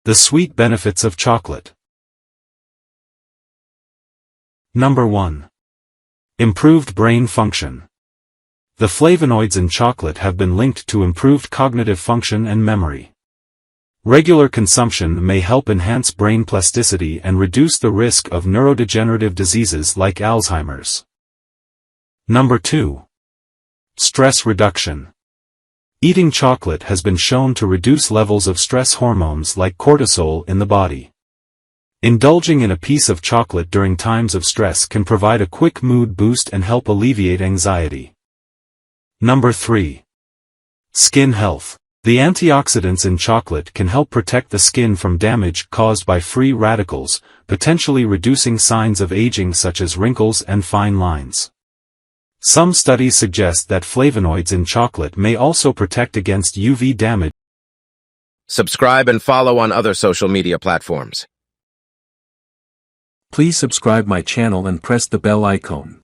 The sweet benefits of chocolate. Number 1. Improved brain function. The flavonoids in chocolate have been linked to improved cognitive function and memory. Regular consumption may help enhance brain plasticity and reduce the risk of neurodegenerative diseases like Alzheimer's. Number 2. Stress reduction. Eating chocolate has been shown to reduce levels of stress hormones like cortisol in the body. Indulging in a piece of chocolate during times of stress can provide a quick mood boost and help alleviate anxiety. Number 3. Skin health. The antioxidants in chocolate can help protect the skin from damage caused by free radicals, potentially reducing signs of aging such as wrinkles and fine lines. Some studies suggest that flavonoids in chocolate may also protect against UV damage. Subscribe and follow on other social media platforms. Please subscribe my channel and press the bell icon.